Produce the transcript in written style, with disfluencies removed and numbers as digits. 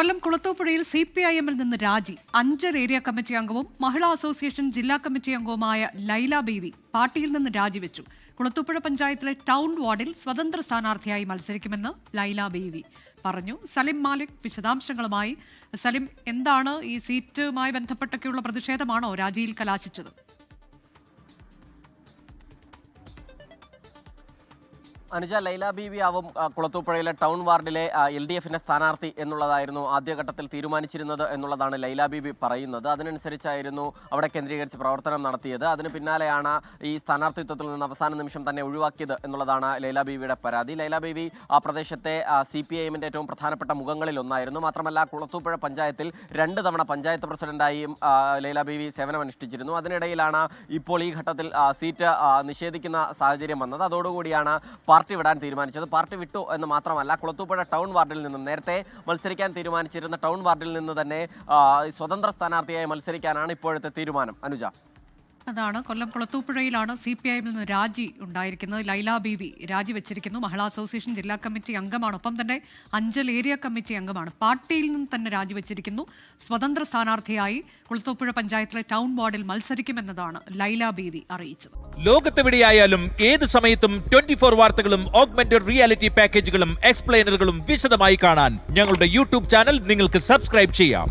കൊല്ലം കുളത്തൂപ്പുഴയിൽ CPIM-ൽ നിന്ന് രാജി. Anchal area committee അംഗവും മഹിളാ അസോസിയേഷൻ ജില്ലാ കമ്മിറ്റി അംഗവുമായ ലൈല ബീവി പാർട്ടിയിൽ നിന്ന് രാജിവെച്ചു. കുളത്തൂപ്പുഴ പഞ്ചായത്തിലെ ടൗൺ വാർഡിൽ സ്വതന്ത്ര സ്ഥാനാർത്ഥിയായി മത്സരിക്കുമെന്ന് ലൈല ബീവി പറഞ്ഞു. സലിം മാലിക് വിശദാംശങ്ങളുമായി. സലിം, എന്താണ് ഈ സീറ്റുമായി ബന്ധപ്പെട്ടൊക്കെയുള്ള പ്രതിഷേധമാണോ രാജിയിൽ കലാശിച്ചത്? അനുജ, ലൈല ബീവി ആവും കുളത്തൂപ്പുഴയിലെ ടൗൺ വാർഡിലെ LDF-ന്റെ സ്ഥാനാർത്ഥി എന്നുള്ളതായിരുന്നു ആദ്യഘട്ടത്തിൽ തീരുമാനിച്ചിരുന്നത് എന്നുള്ളതാണ് ലൈല ബീവി പറയുന്നത്. അതിനനുസരിച്ചായിരുന്നു അവിടെ കേന്ദ്രീകരിച്ച് പ്രവർത്തനം നടത്തിയത്. അതിന് പിന്നാലെയാണ് ഈ സ്ഥാനാർത്ഥിത്വത്തിൽ നിന്ന് അവസാന നിമിഷം തന്നെ ഒഴിവാക്കിയത് എന്നുള്ളതാണ് ലൈല ബീവിയുടെ പരാതി. ലൈല ബീവി ആ പ്രദേശത്തെ CPIM-ന്റെ ഏറ്റവും പ്രധാനപ്പെട്ട മുഖങ്ങളിൽ ഒന്നായിരുന്നു. മാത്രമല്ല, കുളത്തൂപ്പുഴ പഞ്ചായത്തിൽ 2 തവണ പഞ്ചായത്ത് പ്രസിഡന്റായും ലൈല ബീവി സേവനമനുഷ്ഠിച്ചിരുന്നു. അതിനിടയിലാണ് ഇപ്പോൾ ഈ ഘട്ടത്തിൽ സീറ്റ് നിഷേധിക്കുന്ന സാഹചര്യം വന്നത്. അതോടുകൂടിയാണ് പാർട്ടി വിടാൻ തീരുമാനിച്ചത്. പാർട്ടി വിട്ടു എന്ന് മാത്രമല്ല, കുളത്തൂപ്പുഴ ടൗൺ വാർഡിൽ നിന്നും നേരത്തെ മത്സരിക്കാൻ തീരുമാനിച്ചിരുന്ന ടൗൺ വാർഡിൽ നിന്ന് തന്നെ സ്വതന്ത്ര സ്ഥാനാർത്ഥിയായി മത്സരിക്കാനാണ് ഇപ്പോഴത്തെ തീരുമാനം. അനുജ, അതാണ് കൊല്ലം കുളത്തൂപ്പുഴയിലാണ് CPIM-ൽ നിന്ന് രാജി ഉണ്ടായിരിക്കുന്നത്. ലൈല ബീവി രാജിവെച്ചിരിക്കുന്നു. മഹിളാ അസോസിയേഷൻ ജില്ലാ കമ്മിറ്റി അംഗമാണ്, ഒപ്പം തന്നെ അഞ്ചൽ ഏരിയ കമ്മിറ്റി അംഗമാണ്. പാർട്ടിയിൽ നിന്ന് തന്നെ രാജിവെച്ചിരിക്കുന്നു. സ്വതന്ത്ര സ്ഥാനാർത്ഥിയായി കുളത്തൂപ്പുഴ പഞ്ചായത്തിലെ ടൗൺ വാർഡിൽ മത്സരിക്കുമെന്നതാണ് ലൈല ബീവി അറിയിച്ചത്. ലോകത്തെവിടെയായാലും ഏത് സമയത്തും 24 വാർത്തകളും ഓഗ്മെന്റഡ് റിയാലിറ്റി പാക്കേജുകളും എക്സ്പ്ലെയിനറുകളും വിശദമായി കാണാൻ ഞങ്ങളുടെ YouTube ചാനൽ നിങ്ങൾക്ക് സബ്സ്ക്രൈബ് ചെയ്യാം.